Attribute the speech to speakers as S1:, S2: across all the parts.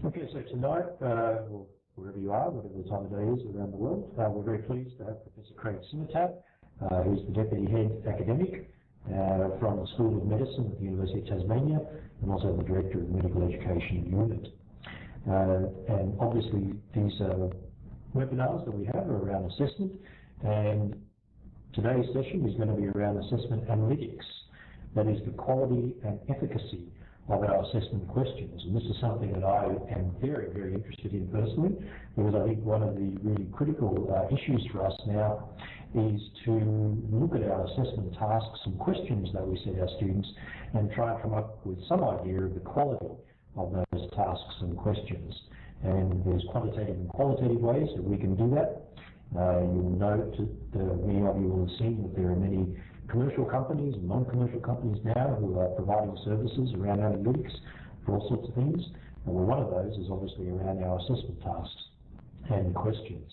S1: Okay, so tonight, or wherever you are, whatever the time of day is around the world, we're very pleased to have Professor Craig Zimitat, who's the Deputy Head Academic from the School of Medicine at the University of Tasmania, and also the Director of the Medical Education Unit. And obviously these webinars that we have are around assessment, and today's session is going to be around assessment analytics, that is the quality and efficacy of our assessment questions. And this is something that I am very, very interested in personally, because I think one of the really critical issues for us now is to look at our assessment tasks and questions that we set our students and try and come up with some idea of the quality of those tasks and questions. And there's quantitative and qualitative ways that we can do that. You'll note that many of you will have seen that there are many commercial companies and non-commercial companies now who are providing services around analytics for all sorts of things. And one of those is obviously around our assessment tasks and questions.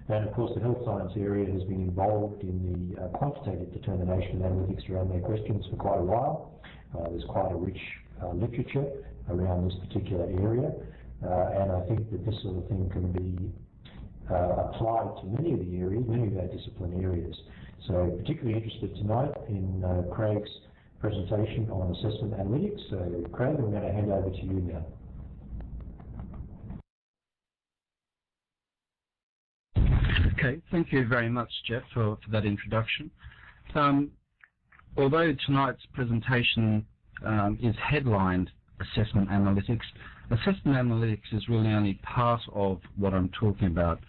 S1: And of course the health science area has been involved in the quantitative determination of analytics around their questions for quite a while. There's quite a rich literature around this particular area. And I think that this sort of thing can be applied to many of the areas, many of our discipline areas. So particularly interested tonight in Craig's presentation on assessment analytics. So Craig, I'm going to hand over to you now.
S2: Okay, thank you very much, Jeff, for that introduction. Although tonight's presentation is headlined Assessment Analytics, Assessment Analytics is really only part of what I'm talking about.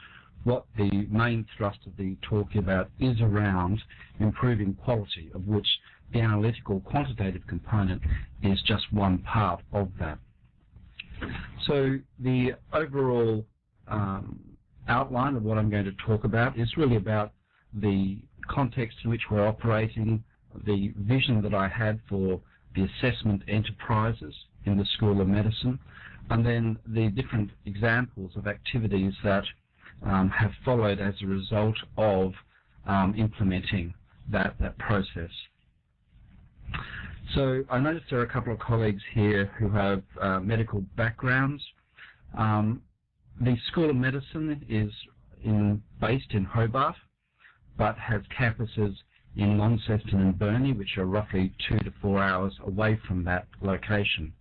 S2: What the main thrust of the talk about is around improving quality, of which the analytical quantitative component is just one part of that. So the overall outline of what I'm going to talk about is really about the context in which we're operating, the vision that I had for the assessment enterprises in the School of Medicine, and then the different examples of activities that have followed as a result of implementing that process. So I noticed there are a couple of colleagues here who have medical backgrounds. The School of Medicine is based in Hobart, but has campuses in Launceston and Burnie, which are roughly 2 to 4 hours away from that location.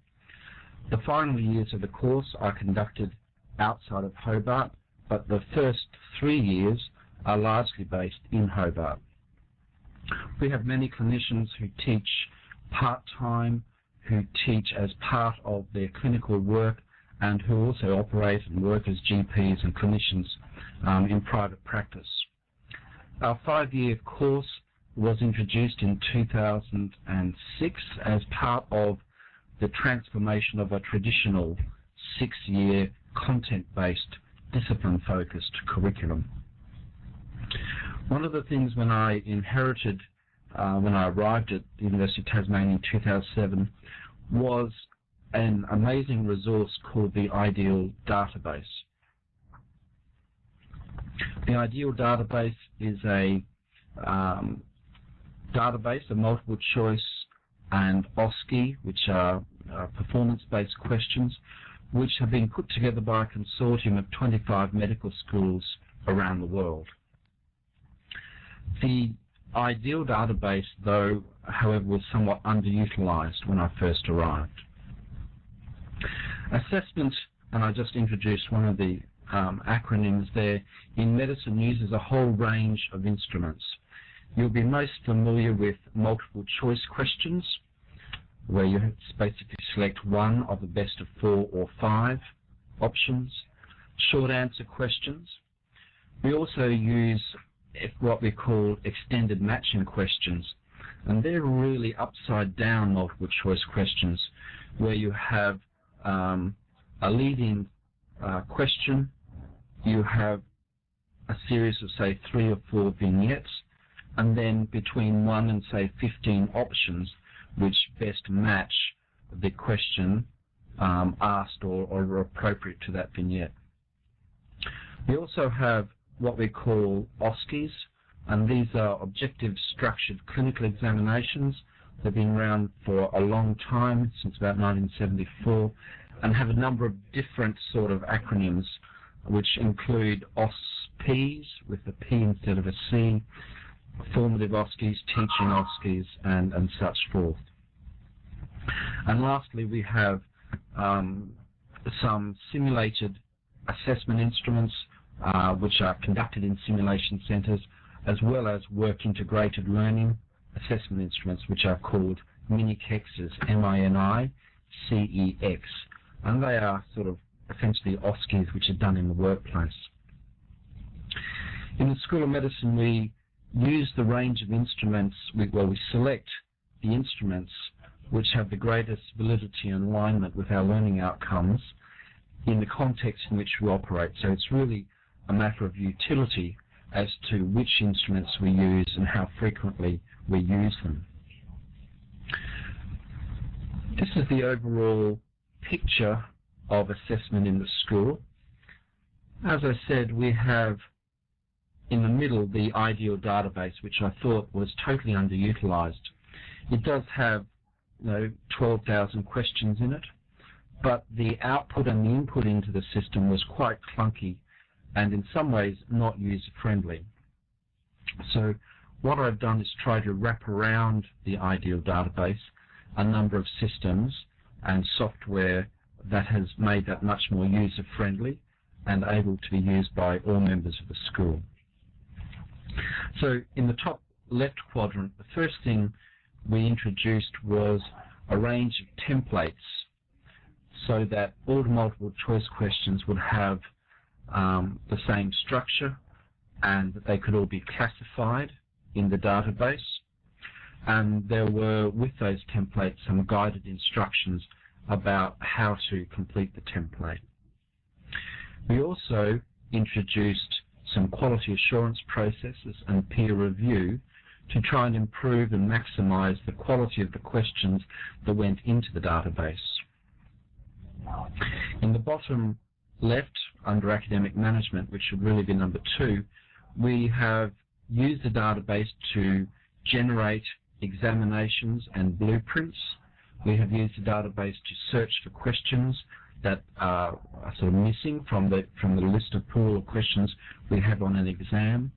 S2: The final years of the course are conducted outside of Hobart, but the first 3 years are largely based in Hobart. We have many clinicians who teach part-time, who teach as part of their clinical work, and who also operate and work as GPs and clinicians in private practice. Our 5-year course was introduced in 2006 as part of the transformation of a traditional 6-year content-based discipline-focused curriculum. One of the things when I arrived at the University of Tasmania in 2007 was an amazing resource called the Ideal Database. The Ideal Database is a database of multiple choice and OSCE, which are performance-based questions, which have been put together by a consortium of 25 medical schools around the world. The Ideal Database, though, however, was somewhat underutilized when I first arrived. Assessment, and I just introduced one of the acronyms there, in medicine uses a whole range of instruments. You'll be most familiar with multiple choice questions, where you basically select one of the best of 4 or 5 options. Short answer questions. We also use what we call extended matching questions, and they're really upside down multiple choice questions, where you have a leading question, you have a series of say 3 or 4 vignettes, and then between 1 and say 15 options which best match the question asked or are appropriate to that vignette. We also have what we call OSCEs, and these are objective structured clinical examinations, They've been around for a long time, since about 1974, and have a number of different sort of acronyms, which include OSCEs, with a P instead of a C, formative OSCEs, teaching OSCEs, and such forth. And lastly, we have some simulated assessment instruments, which are conducted in simulation centres, as well as work-integrated learning assessment instruments, which are called mini-CEXs, MINICEX, and they are sort of essentially OSCEs which are done in the workplace. In the School of Medicine, we use the range of instruments, we select the instruments which have the greatest validity and alignment with our learning outcomes in the context in which we operate. So it's really a matter of utility as to which instruments we use and how frequently we use them. This is the overall picture of assessment in the school. As I said, we have in the middle the ideal database, which I thought was totally underutilized. It does have 12,000 questions in it, but the output and the input into the system was quite clunky and in some ways not user-friendly. So what I've done is try to wrap around the ideal database a number of systems and software that has made that much more user-friendly and able to be used by all members of the school. So in the top left quadrant, the first thing we introduced was a range of templates so that all the multiple choice questions would have the same structure and that they could all be classified in the database. And there were, with those templates, some guided instructions about how to complete the template. We also introduced some quality assurance processes and peer review to try and improve and maximize the quality of the questions that went into the database. In the bottom left, under academic management, which should really be number 2, we have used the database to generate examinations and blueprints. We have used the database to search for questions that are sort of missing from the list of pool of questions we have on an exam.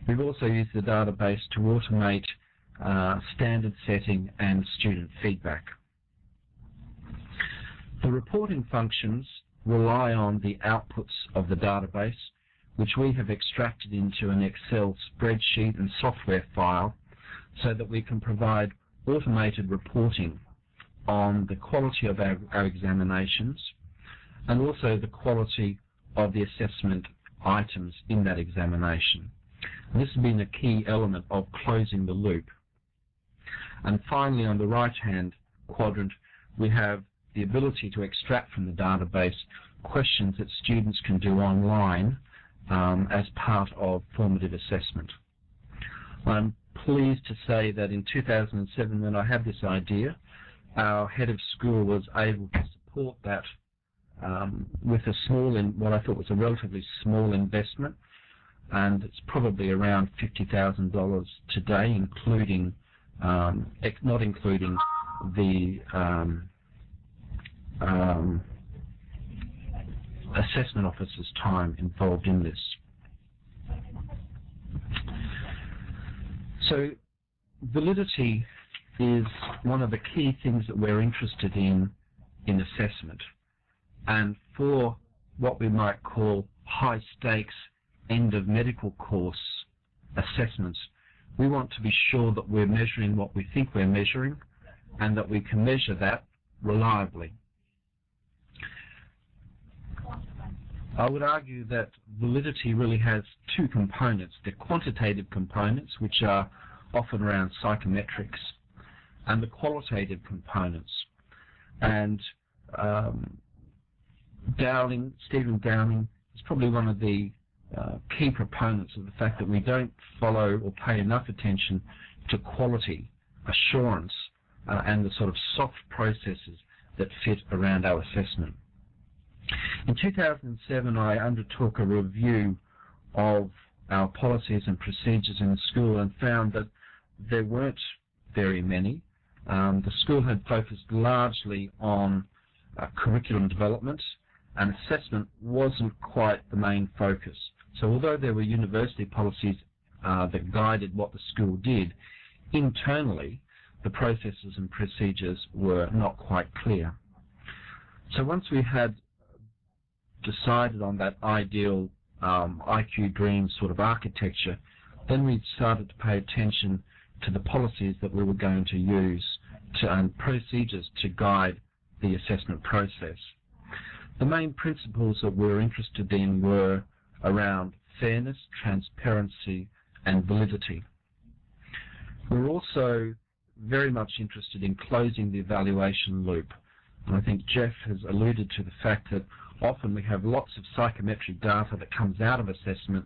S2: We've also used the database to automate standard setting and student feedback. The reporting functions rely on the outputs of the database, which we have extracted into an Excel spreadsheet and software file so that we can provide automated reporting on the quality of our examinations and also the quality of the assessment items in that examination. And this has been a key element of closing the loop. And finally, on the right-hand quadrant, we have the ability to extract from the database questions that students can do online as part of formative assessment. I'm pleased to say that in 2007, when I had this idea, our head of school was able to support that with a small, what I thought was a relatively small investment, and it's probably around $50,000 today, including not including the assessment officer's time involved in this. So validity is one of the key things that we're interested in assessment. And for what we might call high stakes end of medical course assessments, we want to be sure that we're measuring what we think we're measuring and that we can measure that reliably. I would argue that validity really has 2 components: the quantitative components, which are often around psychometrics, and the qualitative components. And Stephen Downing is probably one of the key proponents of the fact that we don't follow or pay enough attention to quality assurance and the sort of soft processes that fit around our assessment. In 2007, I undertook a review of our policies and procedures in the school and found that there weren't very many, the school had focused largely on curriculum development, and assessment wasn't quite the main focus. So although there were university policies that guided what the school did, internally the processes and procedures were not quite clear. So once we had decided on that ideal IQ dream sort of architecture, then we started to pay attention to the policies that we were going to use and procedures to guide the assessment process. The main principles that we were interested in were around fairness, transparency, and validity. We were also very much interested in closing the evaluation loop. And I think Jeff has alluded to the fact that often we have lots of psychometric data that comes out of assessment,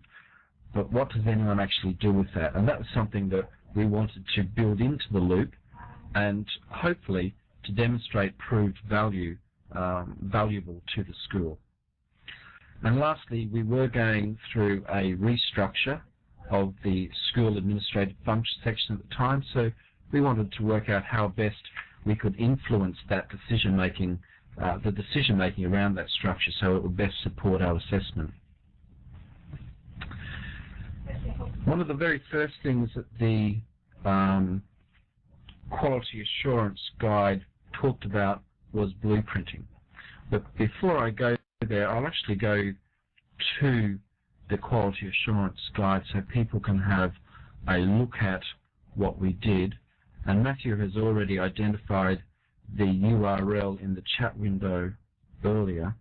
S2: but what does anyone actually do with that? And that was something that we wanted to build into the loop and hopefully to demonstrate proved valuable to the school. And lastly, we were going through a restructure of the school administrative function section at the time, so we wanted to work out how best we could influence that decision-making, the decision-making around that structure so it would best support our assessment. One of the very first things that the quality assurance guide talked about was blueprinting. But before I go there, I'll actually go to the quality assurance guide so people can have a look at what we did. And Matthew has already identified the URL in the chat window earlier.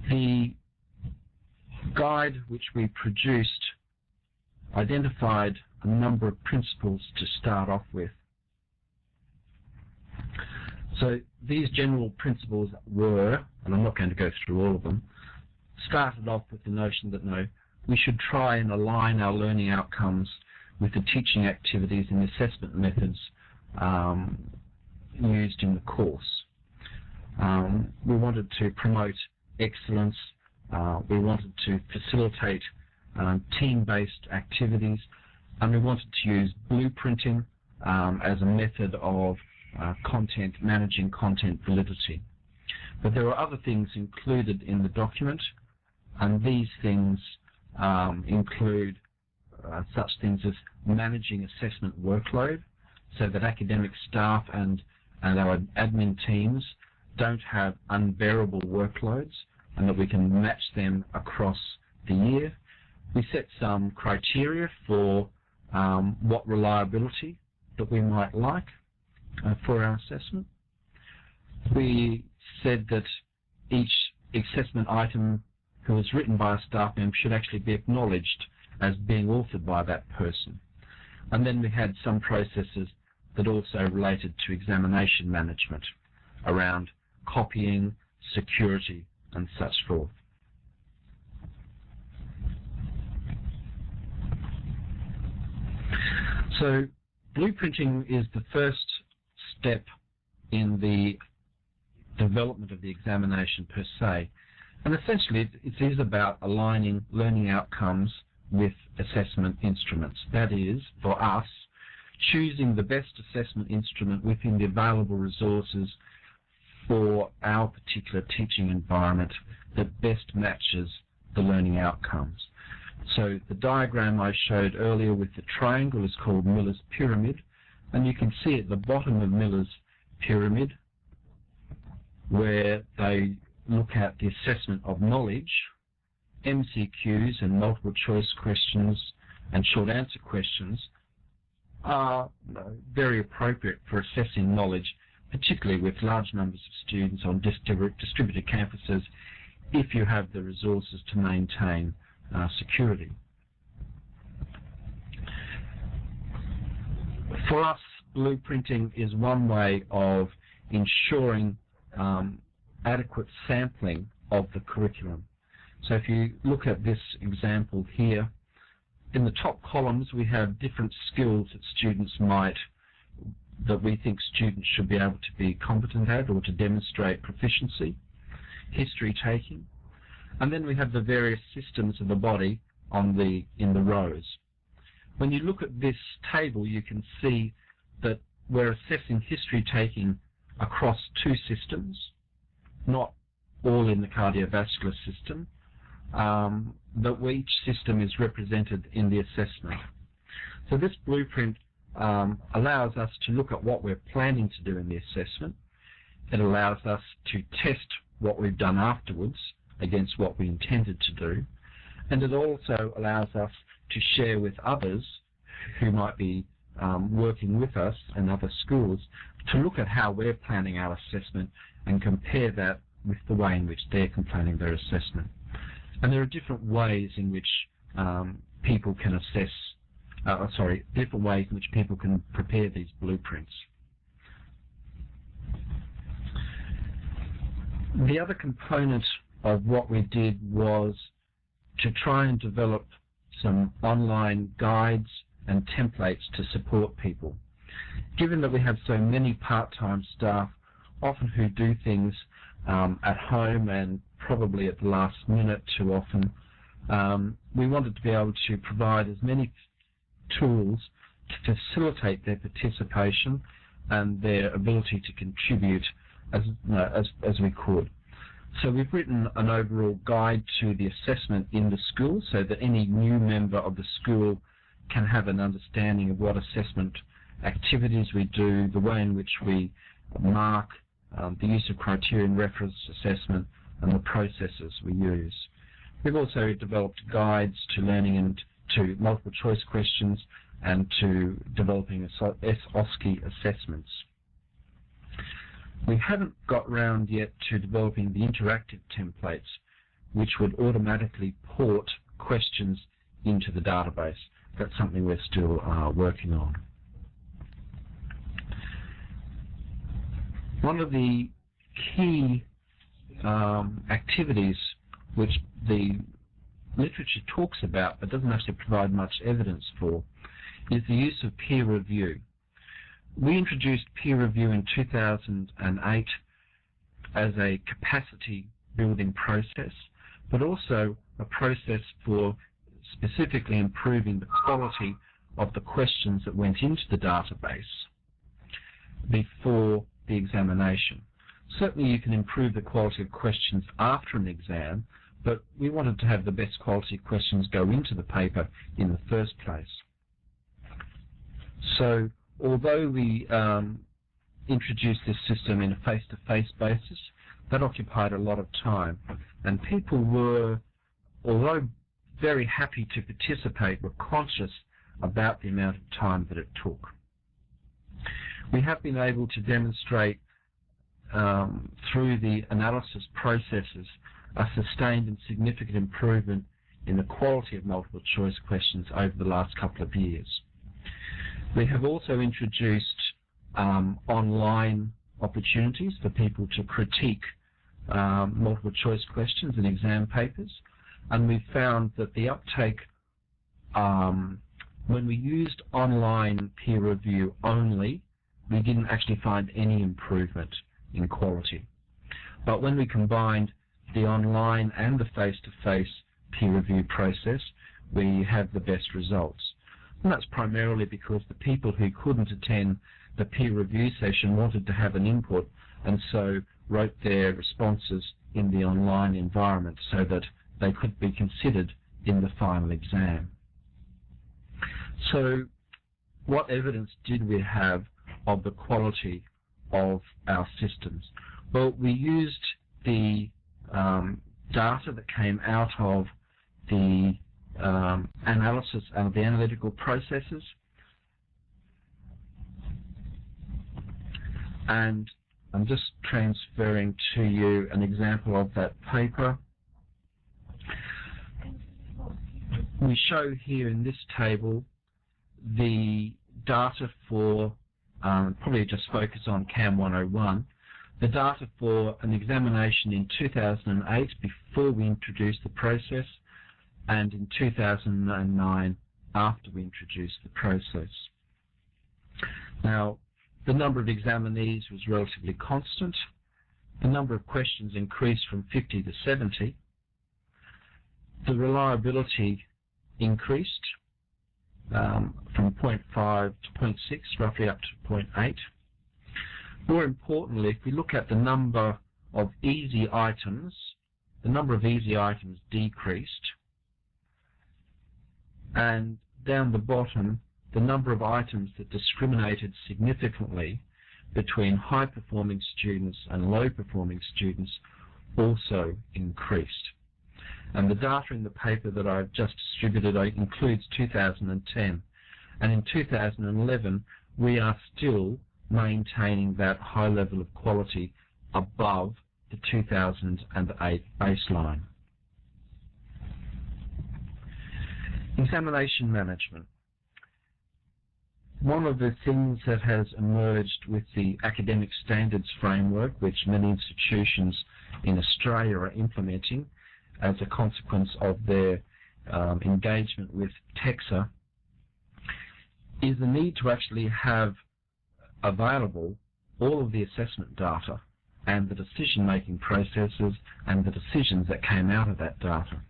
S2: The guide which we produced identified a number of principles to start off with. So these general principles were, and I'm not going to go through all of them, started off with the notion that we should try and align our learning outcomes with the teaching activities and assessment methods used in the course. We wanted to promote excellence. We wanted to facilitate team-based activities, and we wanted to use blueprinting as a method of managing content validity. But there were other things included in the document, and these things include such things as managing assessment workload, so that academic staff and our admin teams don't have unbearable workloads, and that we can match them across the year. We set some criteria for what reliability that we might like for our assessment. We said that each assessment item who was written by a staff member should actually be acknowledged as being authored by that person. And then we had some processes that also related to examination management around copying, security, and such forth. So blueprinting is the first step in the development of the examination per se. And essentially it is about aligning learning outcomes with assessment instruments. That is, for us, choosing the best assessment instrument within the available resources for our particular teaching environment that best matches the learning outcomes. So the diagram I showed earlier with the triangle is called Miller's Pyramid, and you can see at the bottom of Miller's Pyramid where they look at the assessment of knowledge. MCQs and multiple choice questions and short answer questions are very appropriate for assessing knowledge, particularly with large numbers of students on distributed campuses, if you have the resources to maintain security. For us, blueprinting is one way of ensuring adequate sampling of the curriculum. So if you look at this example here, in the top columns we have different skills that we think students should be able to be competent at or to demonstrate proficiency, history taking, and then we have the various systems of the body in the rows. When you look at this table, you can see that we're assessing history taking across two systems, not all in the cardiovascular system, but each system is represented in the assessment. So this blueprint allows us to look at what we're planning to do in the assessment. It allows us to test what we've done afterwards against what we intended to do. And it also allows us to share with others who might be working with us and other schools to look at how we're planning our assessment and compare that with the way in which they're planning their assessment. And there are different ways in which people can assess, different ways in which people can prepare these blueprints. The other component of what we did was to try and develop some online guides and templates to support people. Given that we have so many part-time staff, often who do things at home and probably at the last minute too often, we wanted to be able to provide as many tools to facilitate their participation and their ability to contribute as we could. So we've written an overall guide to the assessment in the school so that any new member of the school can have an understanding of what assessment activities we do, the way in which we mark, the use of criterion reference assessment, and the processes we use. We've also developed guides to learning and to multiple choice questions and to developing OSCE assessments. We haven't got round yet to developing the interactive templates which would automatically port questions into the database. That's something we're still working on. One of the key activities which the literature talks about but doesn't actually provide much evidence for is the use of peer review. We introduced peer review in 2008 as a capacity building process, but also a process for specifically improving the quality of the questions that went into the database before the examination. Certainly you can improve the quality of questions after an exam, but we wanted to have the best quality questions go into the paper in the first place. So although we introduced this system in a face-to-face basis, that occupied a lot of time, and people were, although very happy to participate, were conscious about the amount of time that it took. We have been able to demonstrate through the analysis processes a sustained and significant improvement in the quality of multiple choice questions over the last couple of years. We have also introduced online opportunities for people to critique multiple choice questions and exam papers, and we found that the uptake, when we used online peer review only, we didn't actually find any improvement in quality. But when we combined the online and the face-to-face peer review process, we have the best results. And that's primarily because the people who couldn't attend the peer review session wanted to have an input, and so wrote their responses in the online environment so that they could be considered in the final exam. So what evidence did we have of the quality of our systems? Well, we used the data that came out of the analysis and the analytical processes, and I'm just transferring to you an example of that paper. We show here in this table the data for, probably just focus on CAM 101, the data for an examination in 2008 before we introduced the process, and in 2009 after we introduced the process. Now, the number of examinees was relatively constant. The number of questions increased from 50 to 70. The reliability increased. from 0.5 to 0.6, roughly up to 0.8. More importantly, if we look at the number of easy items, the number of easy items decreased, and down the bottom, the number of items that discriminated significantly between high-performing students and low-performing students also increased. And the data in the paper that I've just distributed includes 2010. And in 2011, we are still maintaining that high level of quality above the 2008 baseline. Examination management. One of the things that has emerged with the academic standards framework, which many institutions in Australia are implementing as a consequence of their engagement with TEXA, is the need to actually have available all of the assessment data and the decision-making processes and the decisions that came out of that data.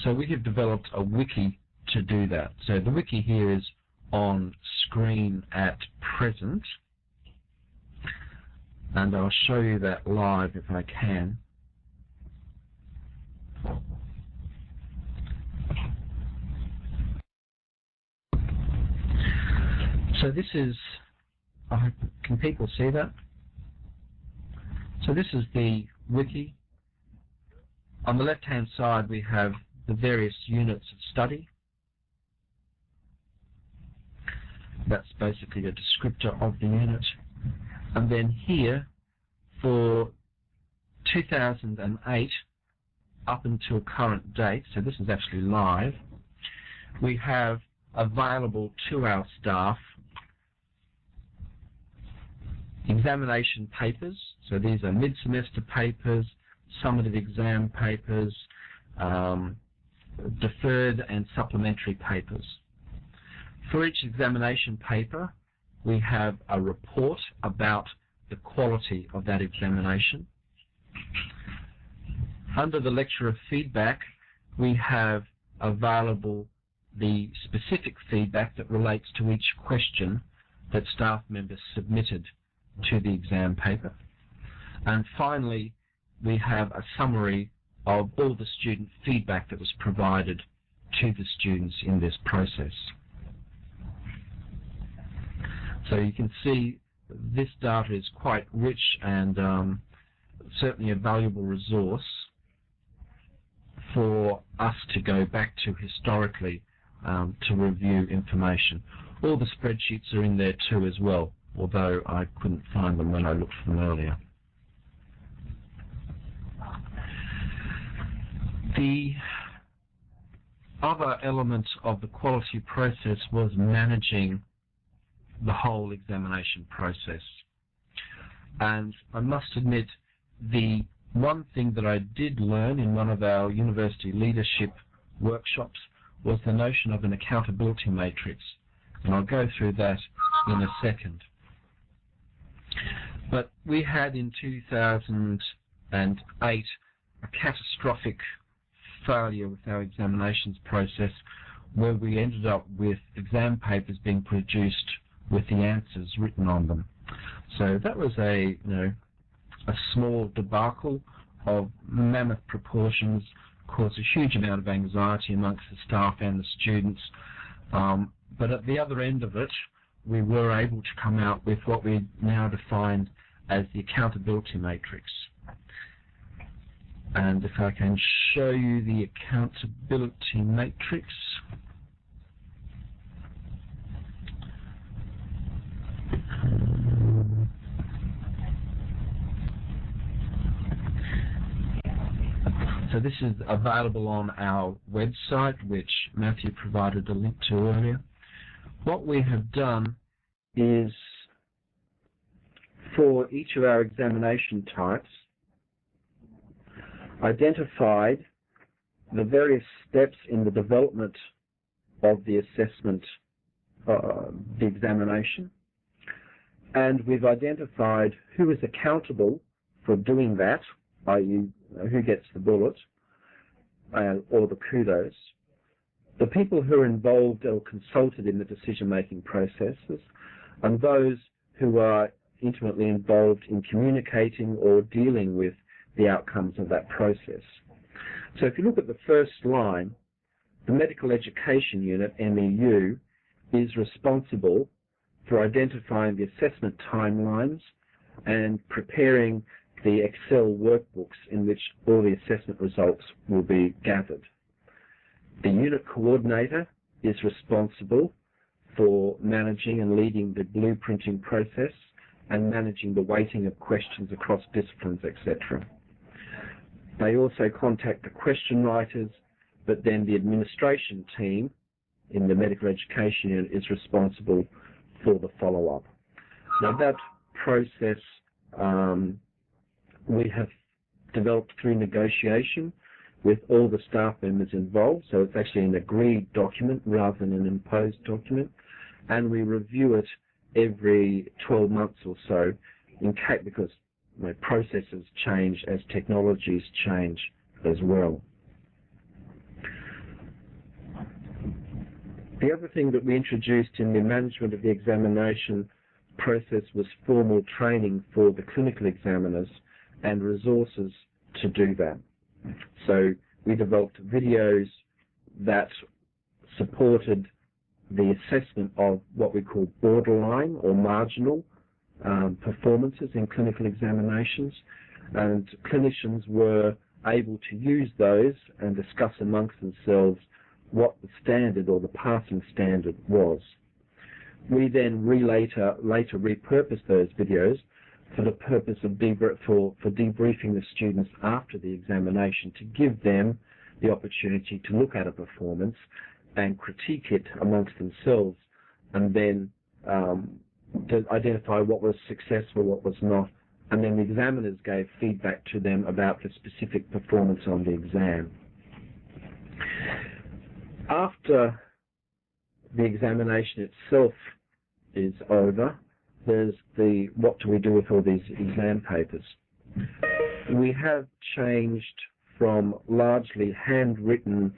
S2: So we have developed a wiki to do that. So the wiki here is on screen at present, and I'll show you that live if I can. So this is, can people see that? So this is the wiki. On the left-hand side we have the various units of study. That's basically a descriptor of the unit. And then here, for 2008 up until current date, so this is actually live, we have available to our staff examination papers. So these are mid-semester papers, summative exam papers, deferred and supplementary papers. For each examination paper, we have a report about the quality of that examination. Under the lecturer feedback, we have available the specific feedback that relates to each question that staff members submitted to the exam paper. And finally, we have a summary of all the student feedback that was provided to the students in this process. So you can see this data is quite rich and certainly a valuable resource for us to go back to historically to review information. All the spreadsheets are in there too as well, although I couldn't find them when I looked for them earlier. The other element of the quality process was managing the whole examination process. And I must admit, the one thing that I did learn in one of our university leadership workshops was the notion of an accountability matrix. And I'll go through that in a second. But we had in 2008 a catastrophic failure with our examinations process, where we ended up with exam papers being produced with the answers written on them. So that was a small debacle of mammoth proportions, caused a huge amount of anxiety amongst the staff and the students. But at the other end of it, we were able to come out with what we now define as the accountability matrix. And if I can show you the accountability matrix. So this is available on our website, which Matthew provided a link to earlier. What we have done is, for each of our examination types, identified the various steps in the development of the assessment, the examination, and we've identified who is accountable for doing that, i.e. who gets the bullet or the kudos, The people who are involved or consulted in the decision-making processes and those who are intimately involved in communicating or dealing with the outcomes of that process. So if you look at the first line, the Medical Education Unit, MEU, is responsible for identifying the assessment timelines and preparing the Excel workbooks in which all the assessment results will be gathered. The unit coordinator is responsible for managing and leading the blueprinting process and managing the weighting of questions across disciplines, etc. They also contact the question writers, but then the administration team in the medical education unit is responsible for the follow-up. Now that process we have developed through negotiation with all the staff members involved, so it's actually an agreed document rather than an imposed document, and we review it every 12 months or so because processes change as technologies change as well. The other thing that we introduced in the management of the examination process was formal training for the clinical examiners and resources to do that. So we developed videos that supported the assessment of what we call borderline or marginal performances in clinical examinations, and clinicians were able to use those and discuss amongst themselves what the standard or the passing standard was. We then later repurposed those videos for the purpose of debriefing the students after the examination, to give them the opportunity to look at a performance and critique it amongst themselves, and then to identify what was successful, what was not, and then the examiners gave feedback to them about the specific performance on the exam. After the examination itself is over, there's the what do we do with all these exam papers. We have changed from largely handwritten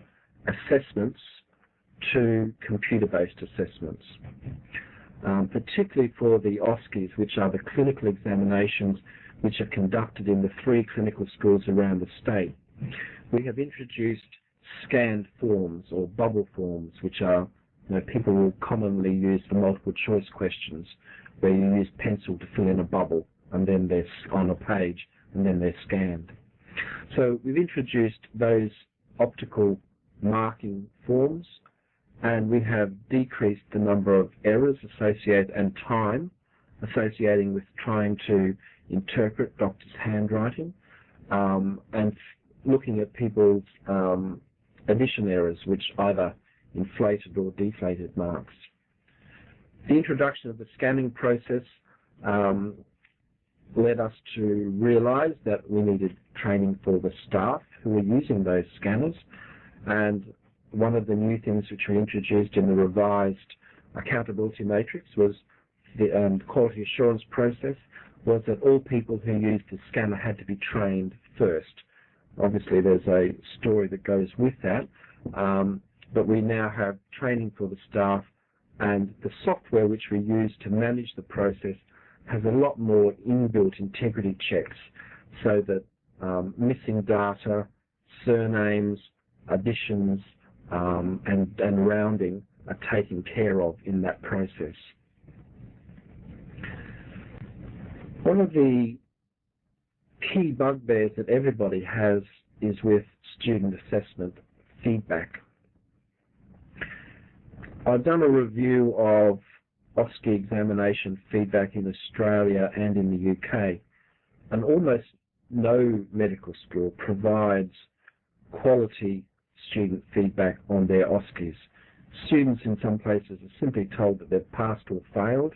S2: assessments to computer-based assessments, particularly for the OSCEs, which are the clinical examinations which are conducted in the 3 clinical schools around the state. We have introduced scanned forms or bubble forms, which are people will commonly use for multiple choice questions, where you use pencil to fill in a bubble and then they're on a page and then they're scanned. So we've introduced those optical marking forms, and we have decreased the number of errors associated and time associating with trying to interpret doctors' handwriting, and looking at people's addition errors, which either inflated or deflated marks. The introduction of the scanning process led us to realize that we needed training for the staff who were using those scanners, and one of the new things which we introduced in the revised accountability matrix was the quality assurance process, was that all people who used the scanner had to be trained first. Obviously there's a story that goes with that, but we now have training for the staff, and the software which we use to manage the process has a lot more inbuilt integrity checks, so that missing data, surnames, additions, and rounding are taken care of in that process. One of the key bugbears that everybody has is with student assessment feedback. I've done a review of OSCE examination feedback in Australia and in the UK, and almost no medical school provides quality student feedback on their OSCEs. Students in some places are simply told that they've passed or failed.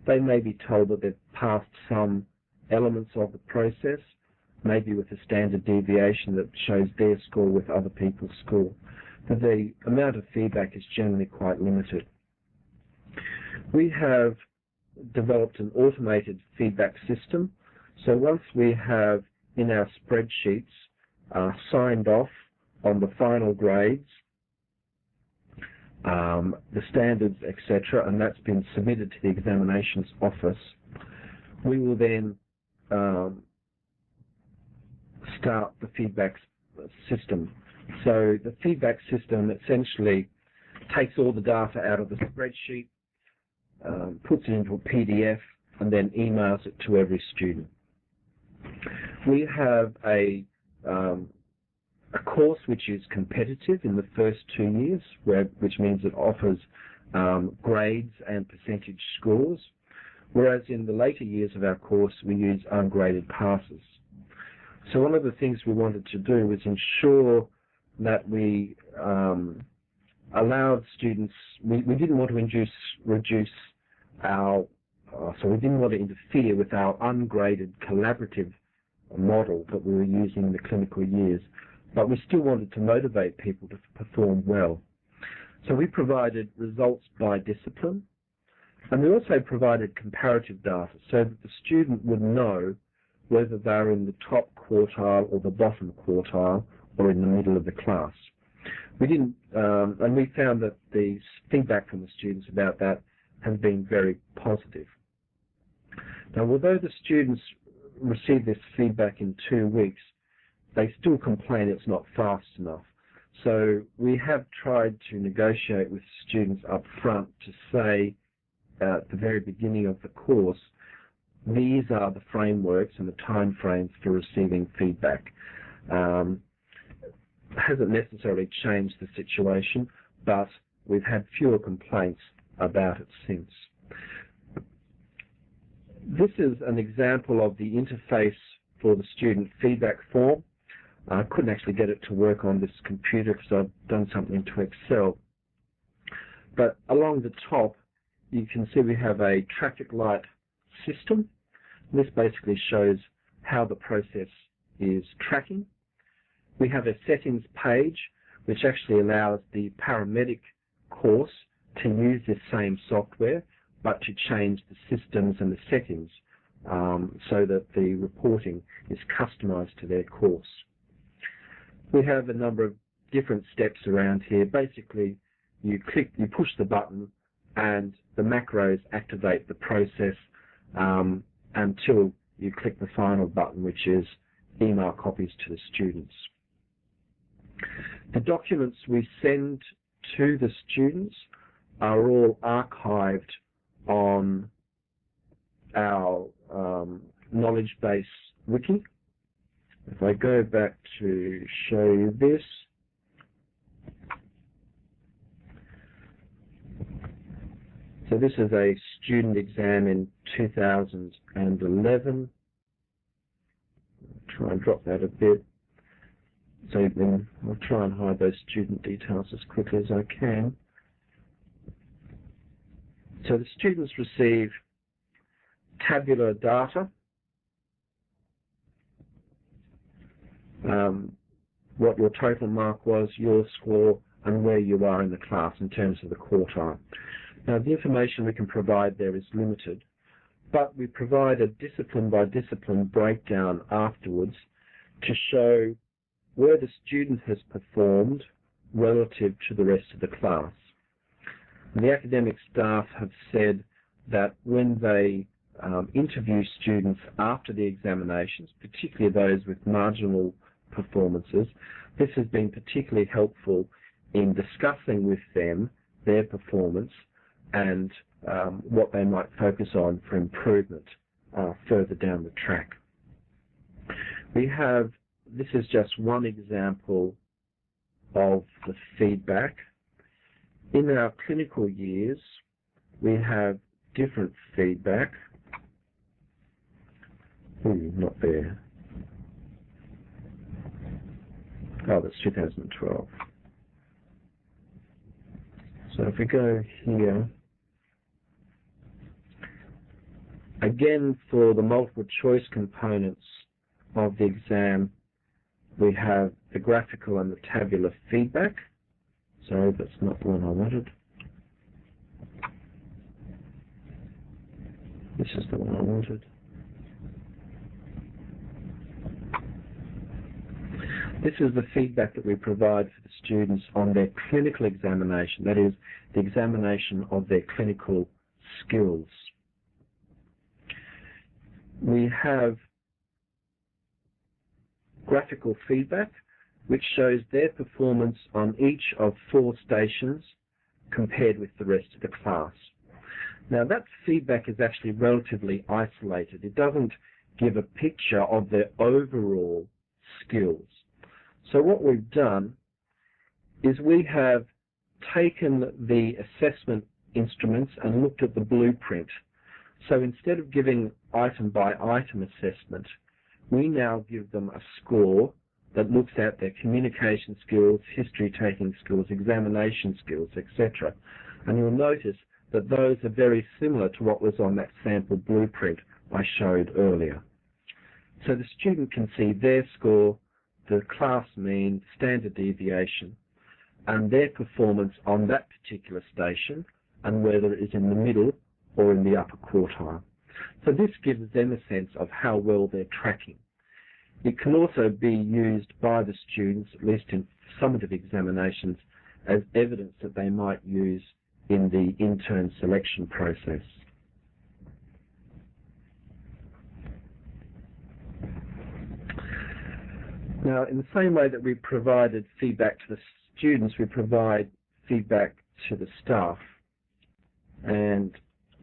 S2: They may be told that they've passed some elements of the process, maybe with a standard deviation that shows their score with other people's score. But the amount of feedback is generally quite limited. We have developed an automated feedback system. So once we have in our spreadsheets signed off on the final grades,
S3: the standards, etc., and that's been submitted to the examinations office, we will then start the feedback system. So the feedback system essentially takes all the data out of the spreadsheet, puts it into a PDF, and then emails it to every student. We have a course which is competitive in the first 2 years, which means it offers grades and percentage scores, whereas in the later years of our course we use ungraded passes. So one of the things we wanted to do was ensure that we allowed students, we didn't want to reduce our, so we didn't want to interfere with our ungraded collaborative model that we were using in the clinical years, but we still wanted to motivate people to perform well. So we provided results by discipline, and we also provided comparative data so that the student would know whether they're in the top quartile or the bottom quartile or in the middle of the class. We didn't, and we found that the feedback from the students about that has been very positive. Now, although the students receive this feedback in 2 weeks, they still complain it's not fast enough. So we have tried to negotiate with students up front to say at the very beginning of the course, these are the frameworks and the time frames for receiving feedback. Hasn't necessarily changed the situation, but we've had fewer complaints about it since. This is an example of the interface for the student feedback form. I couldn't actually get it to work on this computer because I've done something to Excel. But along the top, you can see we have a traffic light system. This basically shows how the process is tracking. We have a settings page which actually allows the paramedic course to use this same software but to change the systems and the settings so that the reporting is customized to their course. We have a number of different steps around here. Basically, you push the button and the macros activate the process until you click the final button, which is email copies to the students. The documents we send to the students are all archived on our knowledge base wiki. If I go back to show you this, so this is a student exam in 2011. I'll try and drop that a bit. So then I'll try and hide those student details as quickly as I can. So the students receive tabular data, what your total mark was, your score, and where you are in the class in terms of the quartile. Now, the information we can provide there is limited, but we provide a discipline by discipline breakdown afterwards to show where the student has performed relative to the rest of the class. And the academic staff have said that when they interview students after the examinations, particularly those with marginal performances, this has been particularly helpful in discussing with them their performance and what they might focus on for improvement further down the track. We have, this is just one example of the feedback. In our clinical years, we have different feedback. Not there. Oh, that's 2012. So if we go here, again for the multiple choice components of the exam, we have the graphical and the tabular feedback. Sorry, that's not the one I wanted. This is the one I wanted. This is the feedback that we provide for the students on their clinical examination, that is, the examination of their clinical skills. We have graphical feedback, which shows their performance on each of 4 stations compared with the rest of the class. Now, that feedback is actually relatively isolated. It doesn't give a picture of their overall skills. So what we've done is we have taken the assessment instruments and looked at the blueprint. So instead of giving item by item assessment, we now give them a score that looks at their communication skills, history taking skills, examination skills, etc. And you'll notice that those are very similar to what was on that sample blueprint I showed earlier. So the student can see their score, the class mean, standard deviation, and their performance on that particular station, and whether it is in the middle or in the upper quartile. So this gives them a sense of how well they're tracking. It can also be used by the students, at least in summative examinations, as evidence that they might use in the intern selection process. Now, in the same way that we provided feedback to the students, we provide feedback to the staff. And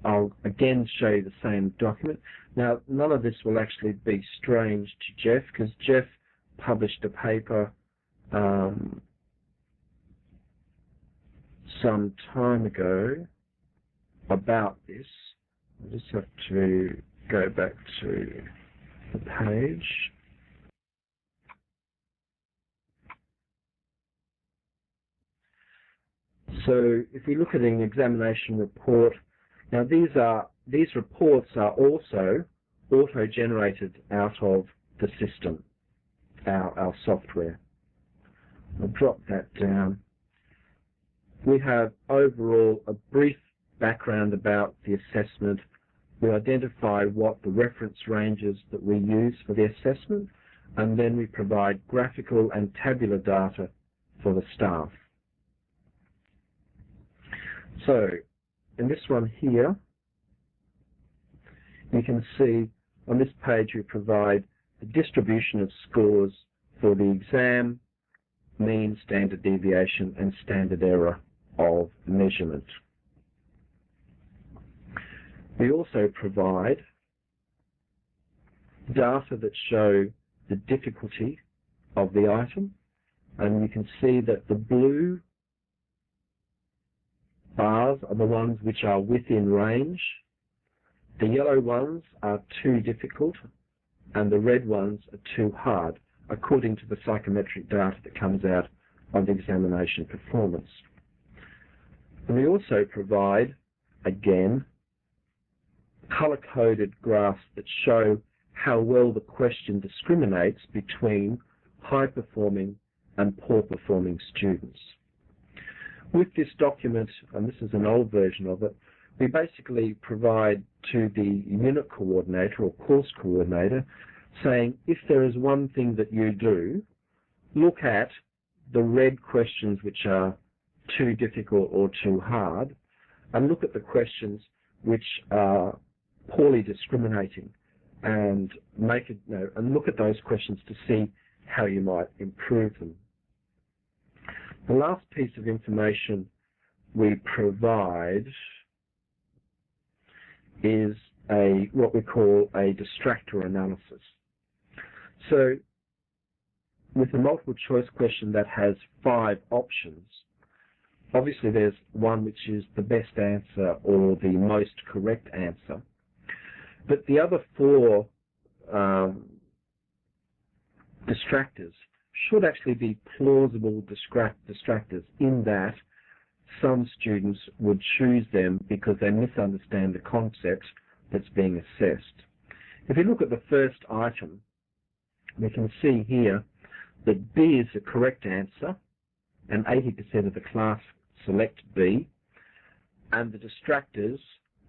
S3: I'll again show you the same document. Now, none of this will actually be strange to Jeff, because Jeff published a paper some time ago about this. I just have to go back to the page. So if we look at an examination report, now these reports are also auto-generated out of the system, our software. I'll drop that down. We have overall a brief background about the assessment. We identify what the reference ranges that we use for the assessment, and then we provide graphical and tabular data for the staff. So, in this one here, you can see on this page we provide the distribution of scores for the exam, mean, standard deviation, and standard error of measurement. We also provide data that show the difficulty of the item, and you can see that the blue bars are the ones which are within range, the yellow ones are too difficult, and the red ones are too hard, according to the psychometric data that comes out of the examination performance. And we also provide, again, color-coded graphs that show how well the question discriminates between high-performing and poor-performing students. With this document, and this is an old version of it, we basically provide to the unit coordinator or course coordinator saying, if there is one thing that you do, look at the red questions which are too difficult or too hard, and look at the questions which are poorly discriminating, and and look at those questions to see how you might improve them. The last piece of information we provide is what we call a distractor analysis. So with a multiple choice question that has 5 options, obviously there's one which is the best answer or the most correct answer. But the other 4 distractors should actually be plausible distractors, in that some students would choose them because they misunderstand the concept that's being assessed. If you look at the first item, we can see here that B is the correct answer, and 80% of the class select B, and the distractors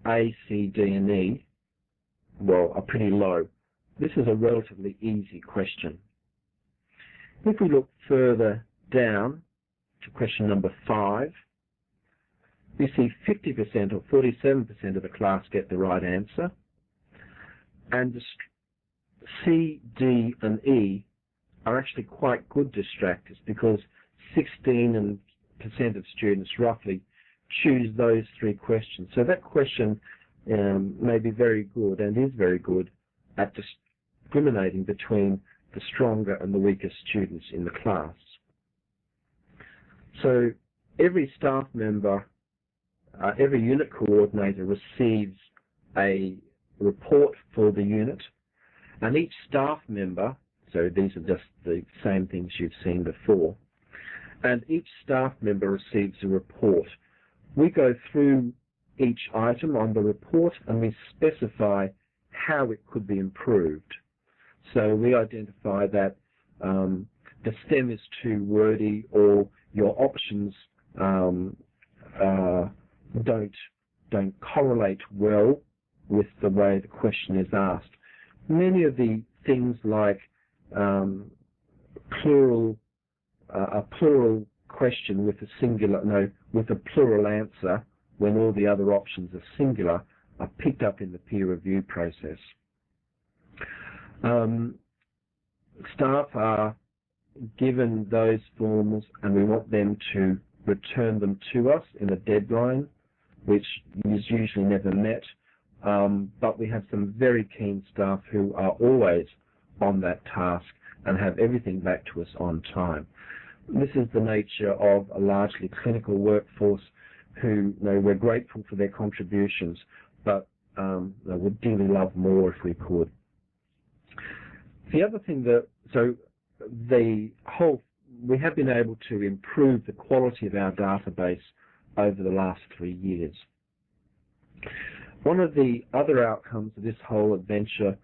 S3: A, C, D, and E, well, are pretty low. This is a relatively easy question. If we look further down to question number 5, we see 50% or 47% of the class get the right answer, and the C, D, and E are actually quite good distractors because 16% of students roughly choose those 3 questions. So that question may be very good and is very good at discriminating between the stronger and the weaker students in the class. So every staff member, every unit coordinator receives a report for the unit, and each staff member, so these are just the same things you've seen before, and each staff member receives a report. We go through each item on the report and we specify how it could be improved. So we identify that the STEM is too wordy, or your options don't correlate well with the way the question is asked. Many of the things like a plural question with a plural answer when all the other options are singular are picked up in the peer review process. Staff are given those forms and we want them to return them to us in a deadline, which is usually never met, but we have some very keen staff who are always on that task and have everything back to us on time. This is the nature of a largely clinical workforce who, we're grateful for their contributions, but would dearly love more if we could. The other thing we have been able to improve the quality of our database over the last 3 years. One of the other outcomes of this whole adventure,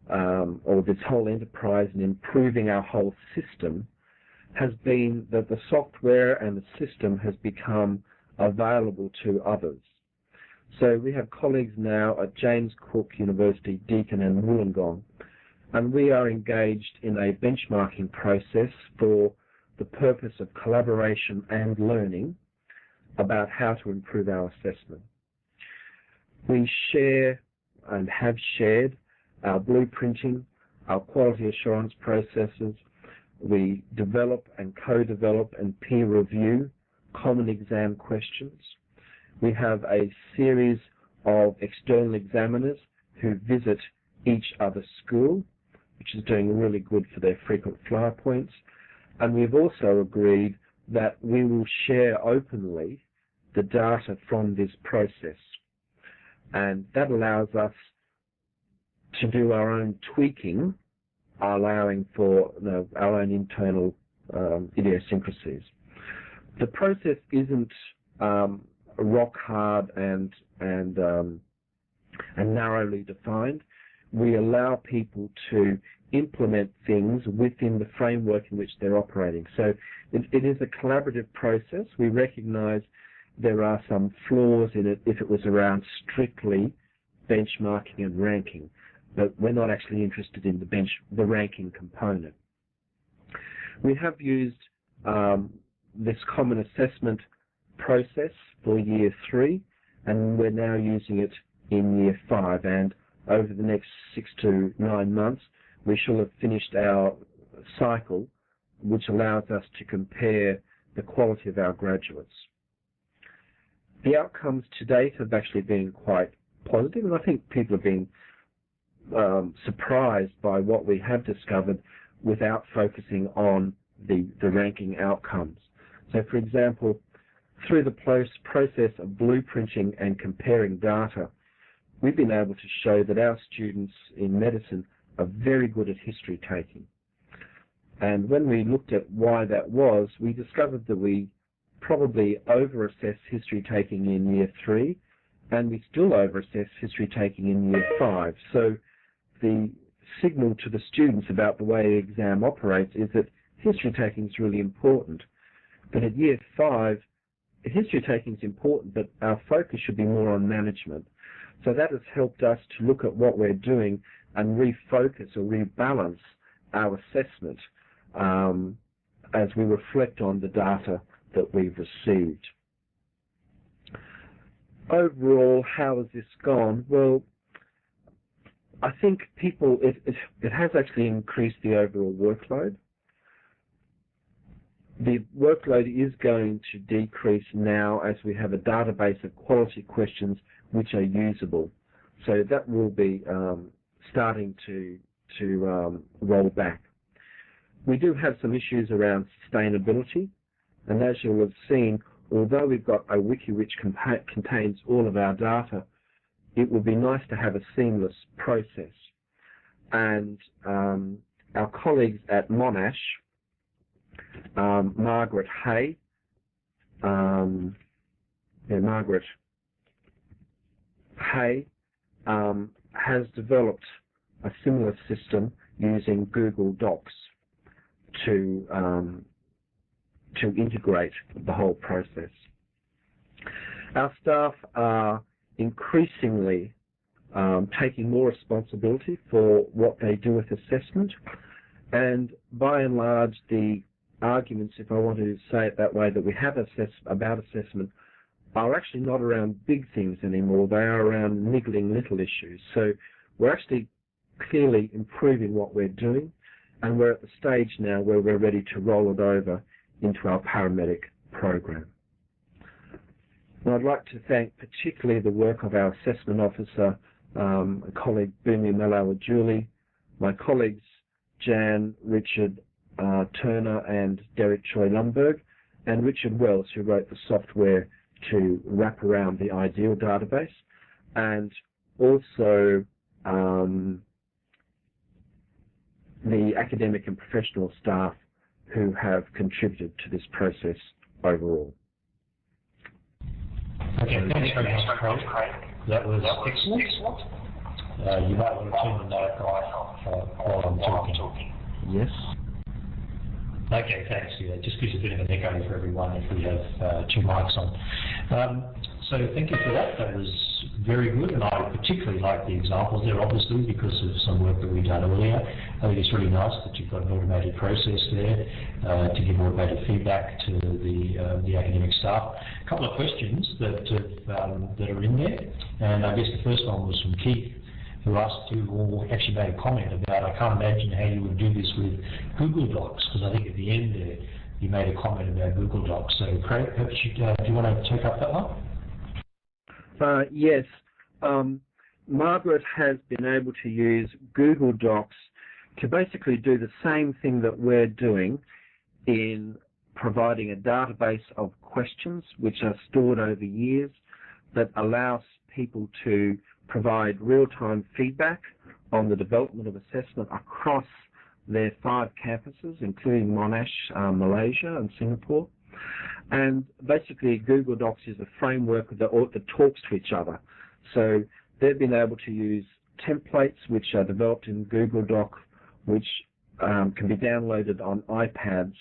S3: or this whole enterprise in improving our whole system, has been that the software and the system has become available to others. So we have colleagues now at James Cook University, Deakin and Wollongong, and we are engaged in a benchmarking process for the purpose of collaboration and learning about how to improve our assessment. We share and have shared our blueprinting, our quality assurance processes. We develop and co-develop and peer review common exam questions. We have a series of external examiners who visit each other's school, which is doing really good for their frequent flyer points. And we've also agreed that we will share openly the data from this process. And that allows us to do our own tweaking, allowing for our own internal idiosyncrasies. The process isn't rock hard and narrowly defined. We allow people to implement things within the framework in which they're operating. So it is a collaborative process. We recognize there are some flaws in it if it was around strictly benchmarking and ranking, but we're not actually interested in the ranking component. We have used this common assessment process for year 3, and we're now using it in year 5, and over the next 6 to 9 months we shall have finished our cycle, which allows us to compare the quality of our graduates. The outcomes to date have actually been quite positive, and I think people have been surprised by what we have discovered without focusing on the ranking outcomes. So, for example, through the process of blueprinting and comparing data, we've been able to show that our students in medicine are very good at history taking. And when we looked at why that was, we discovered that we probably over-assess history taking in year 3, and we still over-assess history taking in year 5. So the signal to the students about the way the exam operates is that history taking is really important. But at year 5, history taking is important, but our focus should be more on management. So that has helped us to look at what we're doing and refocus or rebalance our assessment as we reflect on the data that we've received. Overall, how has this gone? Well, I think it has actually increased the overall workload. The workload is going to decrease now as we have a database of quality questions which are usable. So that will be starting to roll back. We do have some issues around sustainability, and as you'll have seen, although we've got a wiki which contains all of our data, it would be nice to have a seamless process. And our colleagues at Monash, Margaret Hay, has developed a similar system using Google Docs to integrate the whole process. Our staff are increasingly taking more responsibility for what they do with assessment, and by and large the arguments, if I want to say it that way, that we have about assessment are actually not around big things anymore. They are around niggling little issues. So we're actually clearly improving what we're doing, and we're at the stage now where we're ready to roll it over into our paramedic program. And I'd like to thank particularly the work of our assessment officer, colleague Bumi Malawa-Julie, my colleagues Jan, Richard, Turner and Derek Choi-Lumberg, and Richard Wells, who wrote the software to wrap around the IDEAL database, and also the academic and professional staff who have contributed to this process overall.
S1: Okay, thanks very much, Craig. That was excellent. You might want to turn the mic off while I'm talking.
S3: Yes.
S1: Okay, thanks. Yeah, just gives a bit of an echo for everyone if we have two mics on. So thank you for that. That was very good, and I particularly like the examples there, obviously, because of some work that we've done earlier. I think it's really nice that you've got an automated process there to give automated feedback to the academic staff. A couple of questions that are in there, and I guess the first one was from Keith, who asked you, or actually made a comment about, I can't imagine how you would do this with Google Docs, because I think at the end there you made a comment about Google Docs. So Craig, perhaps do you want to take up that one?
S3: Yes. Margaret has been able to use Google Docs to basically do the same thing that we're doing in providing a database of questions which are stored over years that allows people to provide real-time feedback on the development of assessment across their 5 campuses, including Monash, Malaysia and Singapore. And basically Google Docs is a framework that talks to each other. So they've been able to use templates which are developed in Google Doc, which can be downloaded on iPads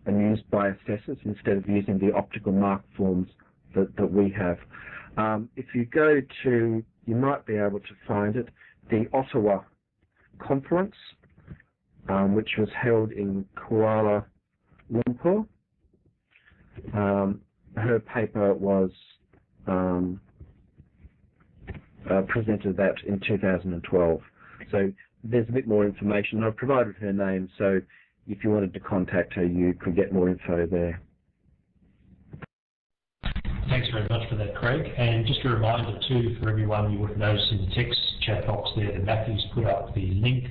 S3: and used by assessors instead of using the optical mark forms that we have. If you go to, you might be able to find it, the Ottawa conference, which was held in Kuala Lumpur. Her paper was presented that in 2012. So there's a bit more information. I've provided her name, so if you wanted to contact her, you could get more info there.
S1: Thanks very much for that, Craig. And just a reminder too, for everyone, you would have noticed in the text chat box there that Matthew's put up the link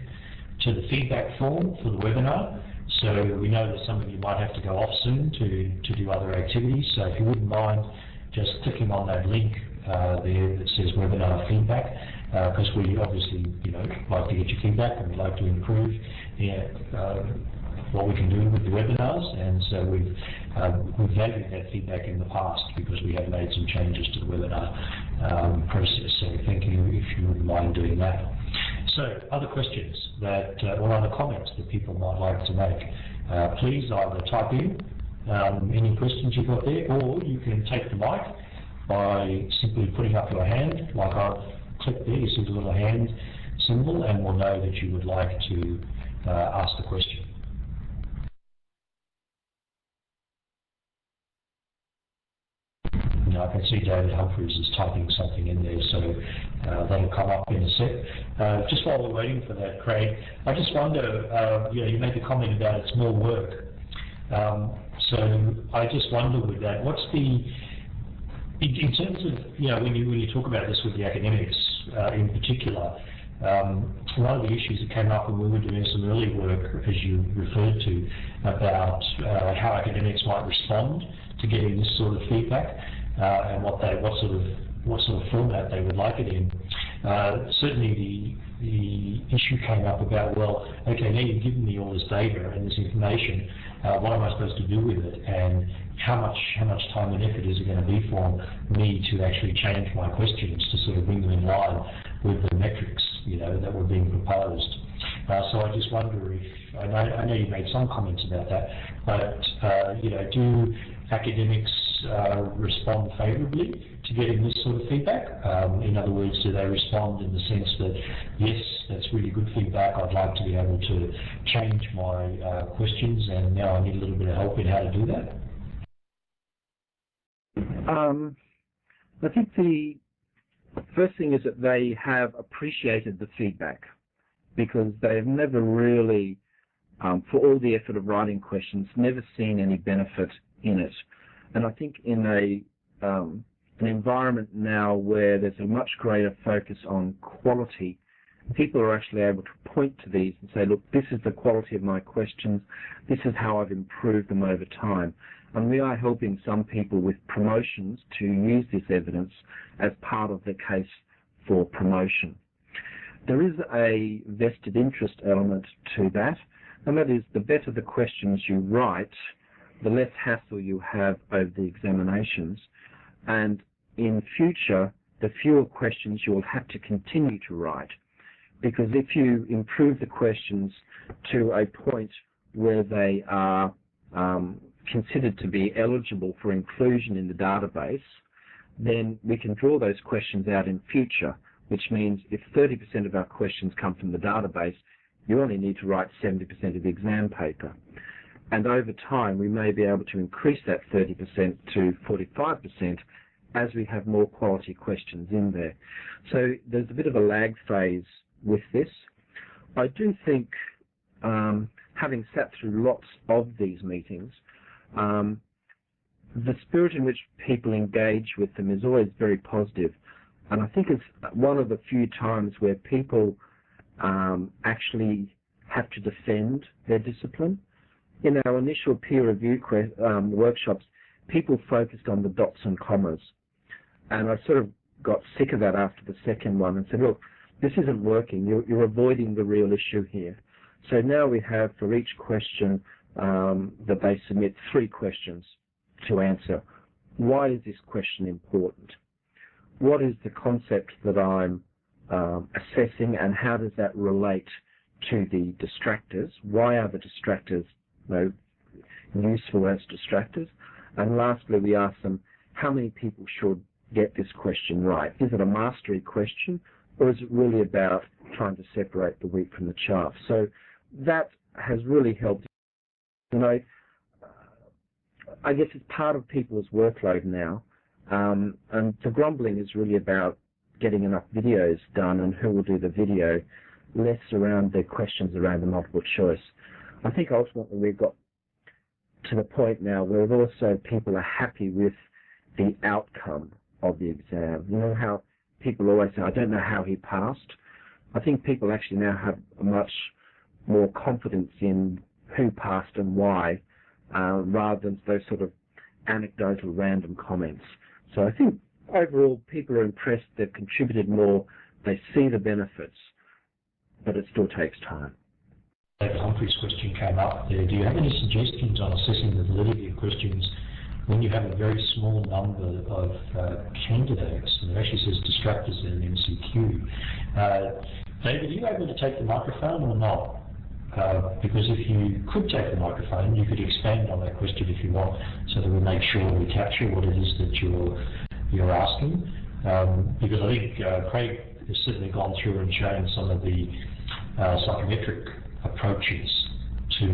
S1: to the feedback form for the webinar. So we know that some of you might have to go off soon to do other activities. So if you wouldn't mind just clicking on that link there that says webinar feedback, because we obviously like to get your feedback and we'd like to improve what we can do with the webinars, and so we've valued that feedback in the past because we have made some changes to the webinar process. So thank you if you wouldn't mind doing that. So other questions or other comments that people might like to make, please either type in any questions you've got there, or you can take the mic by simply putting up your hand, like I've clicked there. You see the little hand symbol, and we'll know that you would like to ask the question. I can see David Humphries is typing something in there, so that'll come up in a sec. Just while we're waiting for that, Craig, I just wonder, you made the comment about it's more work. So I just wonder with that, what's the, in terms of, when you talk about this with the academics in particular, one of the issues that came up when we were doing some early work, as you referred to, about how academics might respond to getting this sort of feedback and what sort of format they would like it in. Certainly the issue came up about, well, okay, now you've given me all this data and this information, what am I supposed to do with it, and how much time and effort is it going to be for me to actually change my questions to sort of bring them in line with the metrics, that were being proposed. So I just wonder if, I know you made some comments about that, but do academics respond favourably to getting this sort of feedback? In other words, do they respond in the sense that, yes, that's really good feedback, I'd like to be able to change my questions, and now I need a little bit of help in how to do that?
S3: I think the first thing is that they have appreciated the feedback, because they've never really, for all the effort of writing questions, never seen any benefit in it. And I think in an environment now where there's a much greater focus on quality, people are actually able to point to these and say, look, this is the quality of my questions, this is how I've improved them over time. And we are helping some people with promotions to use this evidence as part of the case for promotion. There is a vested interest element to that, and that is the better the questions you write, the less hassle you have over the examinations, and in future, the fewer questions you will have to continue to write. Because if you improve the questions to a point where they are considered to be eligible for inclusion in the database, then we can draw those questions out in future, which means if 30% of our questions come from the database, you only need to write 70% of the exam paper. And over time, we may be able to increase that 30% to 45% as we have more quality questions in there. So there's a bit of a lag phase with this. I do think, having sat through lots of these meetings, the spirit in which people engage with them is always very positive. And I think it's one of the few times where people actually have to defend their discipline. In our initial peer review workshops, people focused on the dots and commas. And I sort of got sick of that after the second one and said, look, this isn't working. You're avoiding the real issue here. So now we have, for each question, that they submit 3 questions to answer. Why is this question important? What is the concept that I'm assessing, and how does that relate to the distractors? Why are the distractors useful as distractors? And lastly, we ask them, how many people should get this question right? Is it a mastery question, or is it really about trying to separate the wheat from the chaff? So that has really helped. I guess it's part of people's workload now, and the grumbling is really about getting enough videos done and who will do the video, less around the questions around the multiple choice. I think ultimately we've got to the point now where also people are happy with the outcome of the exam. You know how people always say, I don't know how he passed. I think people actually now have much more confidence in who passed and why, rather than those sort of anecdotal random comments. So I think overall people are impressed, they've contributed more, they see the benefits, but it still takes time.
S1: David Humphrey's question came up there. Do you have any suggestions on assessing the validity of questions when you have a very small number of candidates? And it actually says distractors in an MCQ. David, are you able to take the microphone or not? Because if you could take the microphone, you could expand on that question if you want, so that we make sure we capture what it is that you're asking. Because I think Craig has certainly gone through and shown some of the psychometric approaches to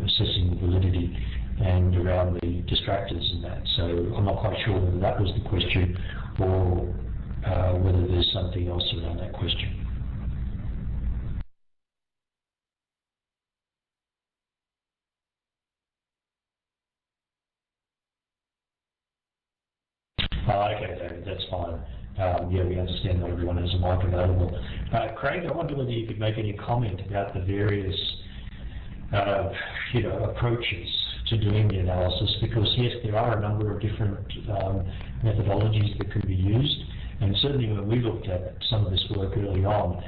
S1: assessing the validity and around the distractors and that. So I'm not quite sure whether that was the question or whether there's something else around that question. Okay, David, that's fine. Yeah, we understand not everyone has a mic available. Craig, I wonder whether you could make any comment about the various approaches to doing the analysis, because yes, there are a number of different methodologies that can be used, and certainly when we looked at some of this work early on,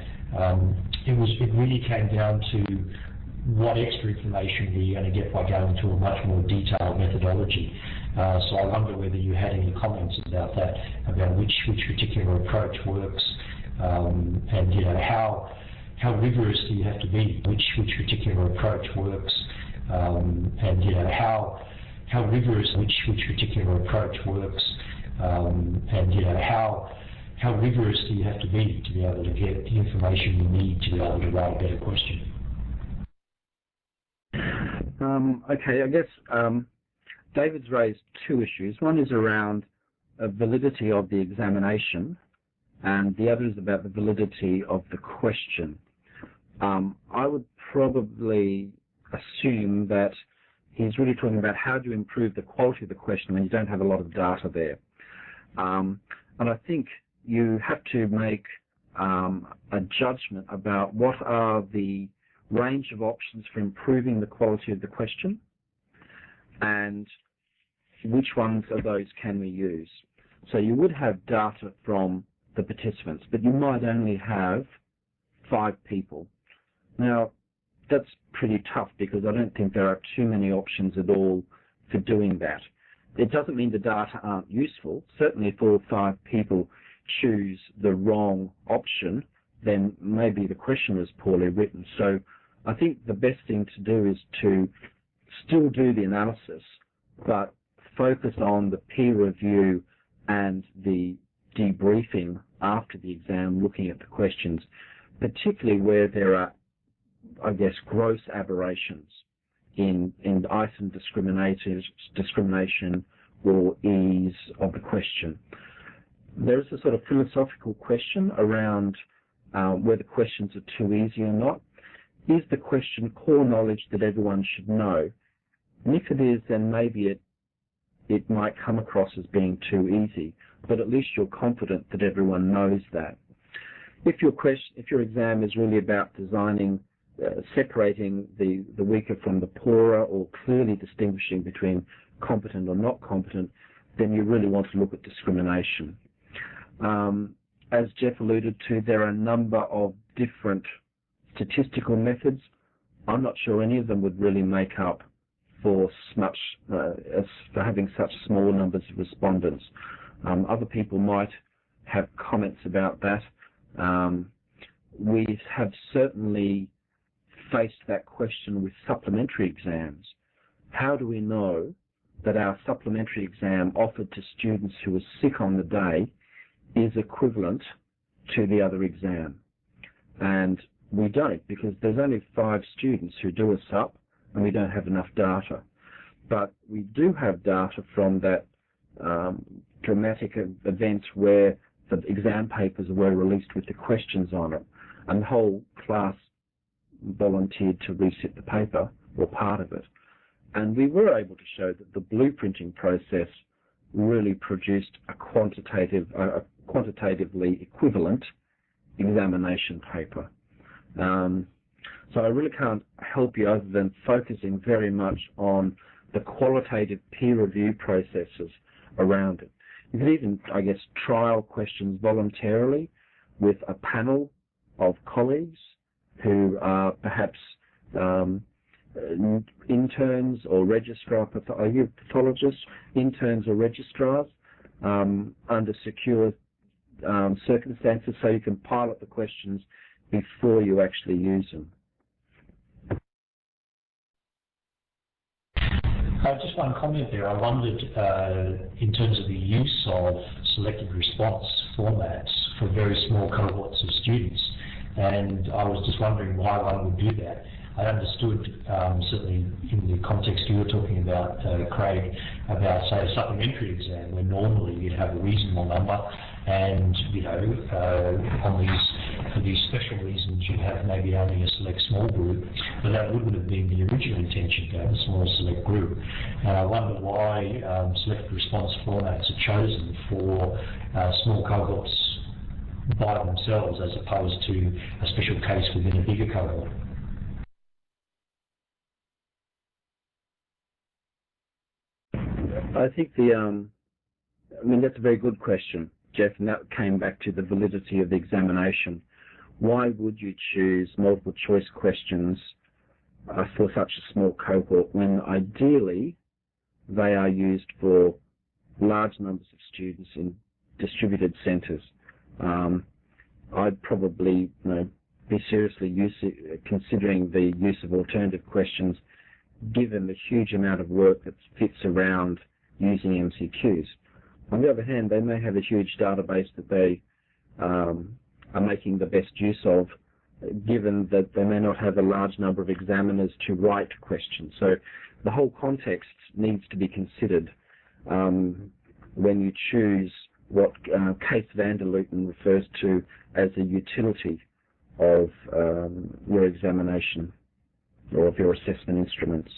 S1: it really came down to what extra information were you going to get by going to a much more detailed methodology. So I wonder whether you had any comments about that, about which particular approach works, and how rigorous do you have to be? Which particular approach works, and how rigorous which particular approach works, and how rigorous do you have to be able to get the information you need to be able to write a better question?
S3: Okay, I guess David's raised two issues. One is around validity of the examination, and the other is about the validity of the question. I would probably assume that he's really talking about how do you improve the quality of the question when you don't have a lot of data there. And I think you have to make a judgment about what are the range of options for improving the quality of the question, and which ones of those can we use. So you would have data from the participants, but you might only have 5 people. Now, that's pretty tough because I don't think there are too many options at all for doing that. It doesn't mean the data aren't useful. Certainly if all 5 people choose the wrong option, then maybe the question was poorly written. So I think the best thing to do is to still do the analysis, but focus on the peer review and the debriefing after the exam, looking at the questions, particularly where there are, I guess, gross aberrations in item discrimination or ease of the question. There's a sort of philosophical question around whether questions are too easy or not. Is the question core knowledge that everyone should know? And if it is, then maybe it might come across as being too easy, but at least you're confident that everyone knows that. If your exam is really about designing, separating the weaker from the poorer, or clearly distinguishing between competent or not competent, then you really want to look at discrimination. As Jeff alluded to, there are a number of different statistical methods. I'm not sure any of them would really make up for having such small numbers of respondents. Other people might have comments about that. We have certainly faced that question with supplementary exams. How do we know that our supplementary exam offered to students who were sick on the day is equivalent to the other exam? And we don't, because there's only 5 students who do a sup, and we don't have enough data. But we do have data from that dramatic event where the exam papers were released with the questions on it, and the whole class volunteered to resit the paper, or part of it. And we were able to show that the blueprinting process really produced a quantitatively equivalent examination paper. So I really can't help you other than focusing very much on the qualitative peer review processes around it. You could even, I guess, trial questions voluntarily with a panel of colleagues who are perhaps interns or pathologists, interns or registrars, under secure circumstances, so you can pilot the questions before you actually use them.
S1: Just one comment there. I wondered in terms of the use of selected response formats for very small cohorts of students, and I was just wondering why one would do that. I understood, certainly in the context you were talking about, Craig, about, say, a supplementary exam where normally you'd have a reasonable number, and, you know, for these special reasons you'd have maybe only a select small group, but that wouldn't have been the original intention to have a small select group. And I wonder why selected response formats are chosen for small cohorts by themselves as opposed to a special case within a bigger cohort.
S3: I think I mean, that's a very good question, Jeff, and that came back to the validity of the examination. Why would you choose multiple choice questions for such a small cohort when ideally they are used for large numbers of students in distributed centres? I'd probably be seriously considering the use of alternative questions given the huge amount of work that fits around using MCQs. On the other hand, they may have a huge database that they are making the best use of, given that they may not have a large number of examiners to write questions. So the whole context needs to be considered when you choose what Kees van der Luiten refers to as a utility of your examination or of your assessment instruments.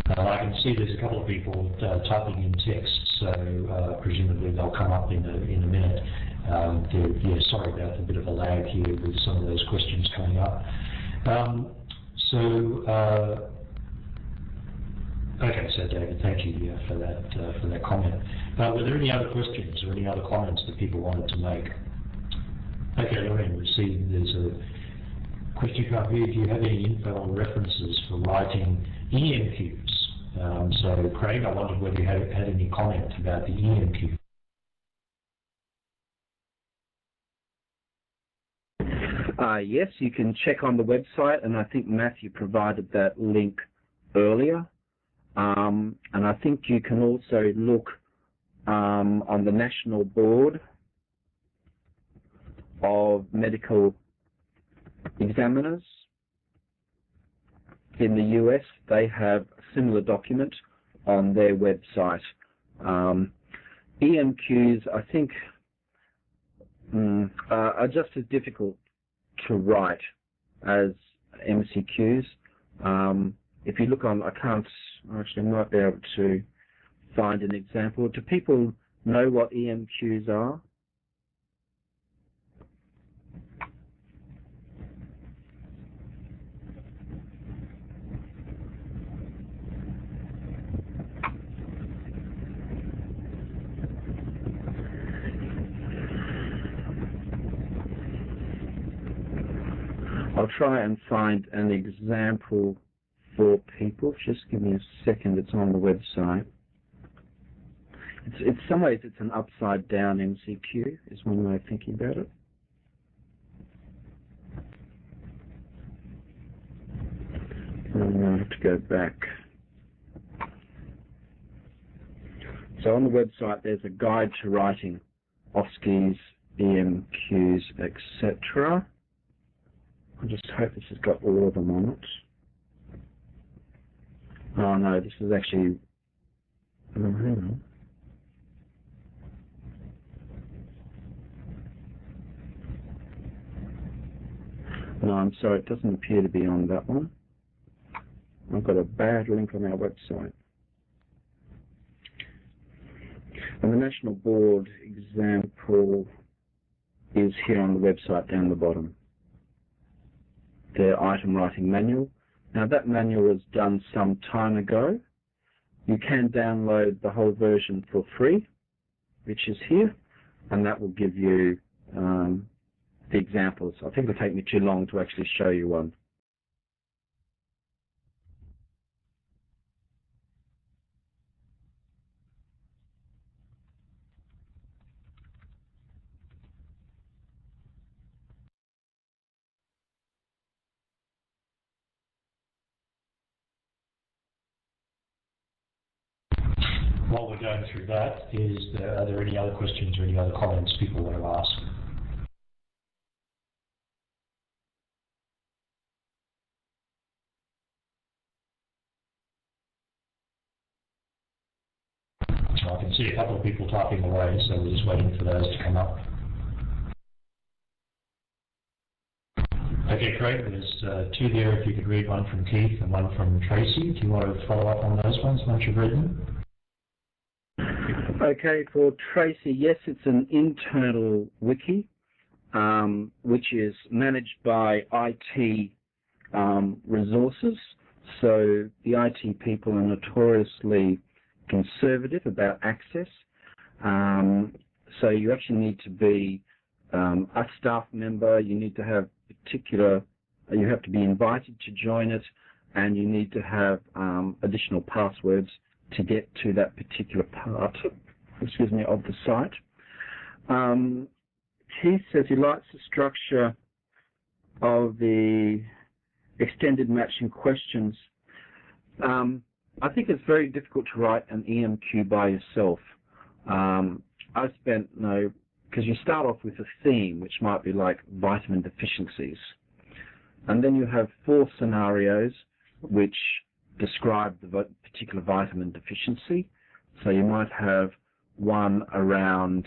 S1: I can see there's a couple of people typing in text, so presumably they'll come up in a minute. Yeah, sorry about the bit of a lag here with some of those questions coming up. Okay, so David, thank you for that comment. Were there any other questions or any other comments that people wanted to make? Okay, Lorraine, we see there's a question up here. Do you have any info or references for writing EMQs? So, Craig, I wondered whether you had any comment about the EMQ.
S3: Yes, you can check on the website, and I think Matthew provided that link earlier. And I think you can also look on the National Board of Medical Examiners in the US. They have a similar document on their website. EMQs, I think, are just as difficult to write as MCQs. If you look on, I might be able to find an example. Do people know what EMQs are? I'll try and find an example for people. Just give me a second. It's on the website. In some ways, it's an upside down MCQ, is one way of thinking about it. And I have to go back. So on the website, there's a guide to writing OSCEs, EMQs, etc. I just hope this has got all of them on it. Oh no, this is actually, hang on. No, I'm sorry, it doesn't appear to be on that one. I've got a bad link on our website. And the National Board example is here on the website down the bottom. Their item writing manual. Now that manual was done some time ago. You can download the whole version for free, which is here, and that will give you the examples. I think it'll take me too long to actually show you one.
S1: While we're going through that, are there any other questions or any other comments people want to ask? see a couple of people typing away, so we're just waiting for those to come up. Okay, Craig, there's two there. If you could read one from Keith and one from Tracy. Do you want to follow up on those ones once you've read them?
S3: Okay, for Tracy, yes, it's an internal wiki, which is managed by IT resources. So the IT people are notoriously conservative about access. So you actually need to be a staff member, you need to have you have to be invited to join it, and you need to have additional passwords to get to that particular part, of the site. He says he likes the structure of the extended matching questions. I think it's very difficult to write an EMQ by yourself. I spent, because you start off with a theme, which might be like vitamin deficiencies. And then you have 4 scenarios which describe the particular vitamin deficiency. So you might have one around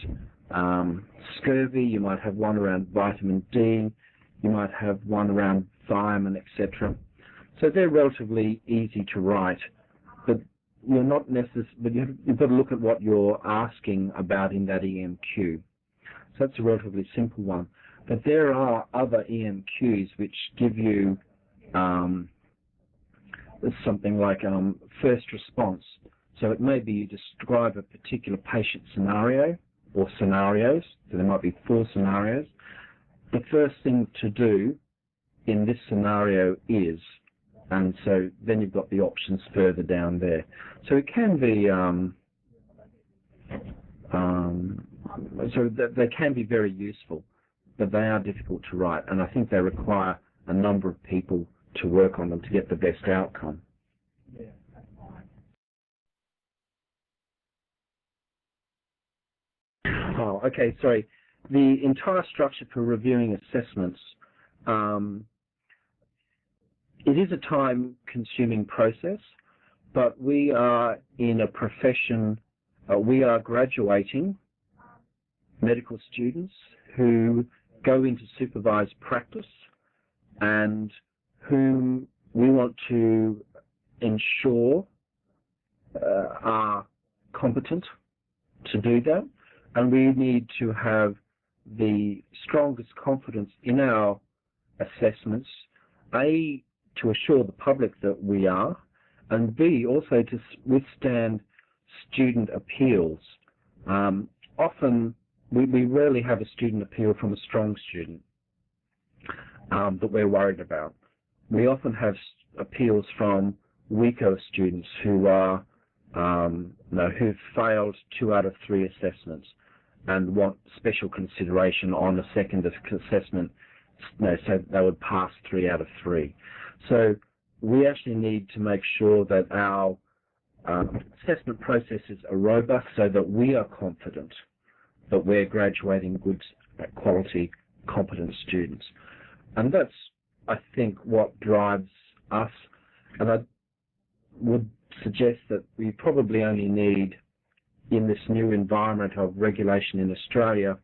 S3: scurvy, you might have one around vitamin D, you might have one around thiamine, etc. So they're relatively easy to write, but you're not but you've got to look at what you're asking about in that EMQ. So that's a relatively simple one. But there are other EMQs which give you something like first response. So it may be you describe a particular patient scenario or scenarios. So there might be 4 scenarios. The first thing to do in this scenario is, and so then you've got the options further down there. So it can be, they can be very useful, but they are difficult to write, and I think they require a number of people to work on them to get the best outcome. Oh, okay, sorry. The entire structure for reviewing assessments, it is a time-consuming process, but we are in a profession, we are graduating medical students who go into supervised practice and whom we want to ensure are competent to do that, and we need to have the strongest confidence in our assessments, A, to assure the public that we are, and B, also to withstand student appeals. Often, we rarely have a student appeal from a strong student that we're worried about. We often have appeals from weaker students who are who've failed 2 out of 3 assessments and want special consideration on a second assessment, so they would pass 3 out of 3. So we actually need to make sure that our assessment processes are robust so that we are confident that we're graduating good quality, competent students. And that's, I think, what drives us. And I would suggest that we probably only need, in this new environment of regulation in Australia,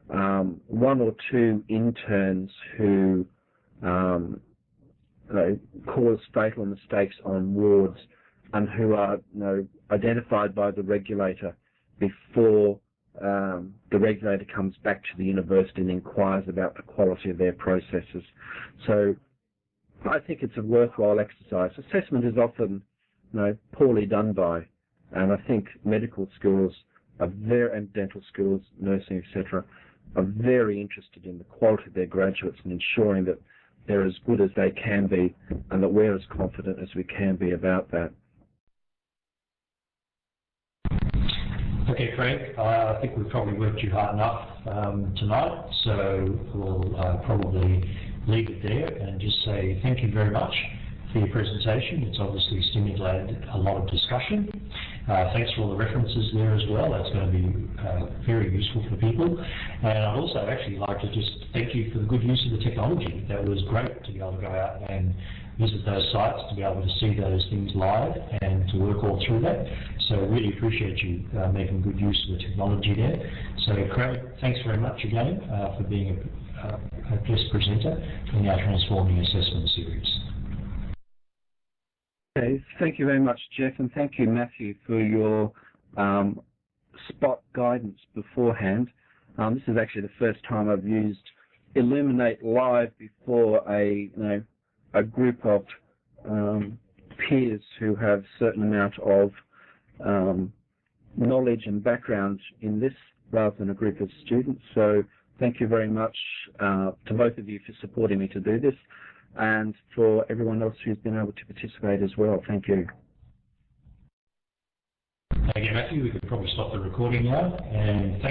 S3: 1 or 2 interns who cause fatal mistakes on wards and who are identified by the regulator before the regulator comes back to the university and inquires about the quality of their processes. So I think it's a worthwhile exercise. Assessment is often poorly done by, and I think medical schools and dental schools, nursing, etc., are very interested in the quality of their graduates and ensuring that they're as good as they can be and that we're as confident as we can be about that.
S1: Okay, Craig, I think we've probably worked you hard enough tonight, so we'll probably leave it there and just say thank you very much for your presentation. It's obviously stimulated a lot of discussion. Thanks for all the references there as well. That's going to be very useful for people. And I'd also actually like to just thank you for the good use of the technology. That was great to be able to go out and visit those sites to be able to see those things live and to work all through that. So really appreciate you making good use of the technology there. So Craig, thanks very much again for being a guest presenter in our Transforming Assessment series.
S3: Okay, thank you very much, Jeff, and thank you, Matthew, for your spot guidance beforehand. This is actually the first time I've used Illuminate Live before a group of peers who have a certain amount of knowledge and background in this rather than a group of students. So thank you very much to both of you for supporting me to do this, and for everyone else who's been able to participate as well. Thank you.
S1: Thank you, Matthew. We could probably stop the recording now, and thank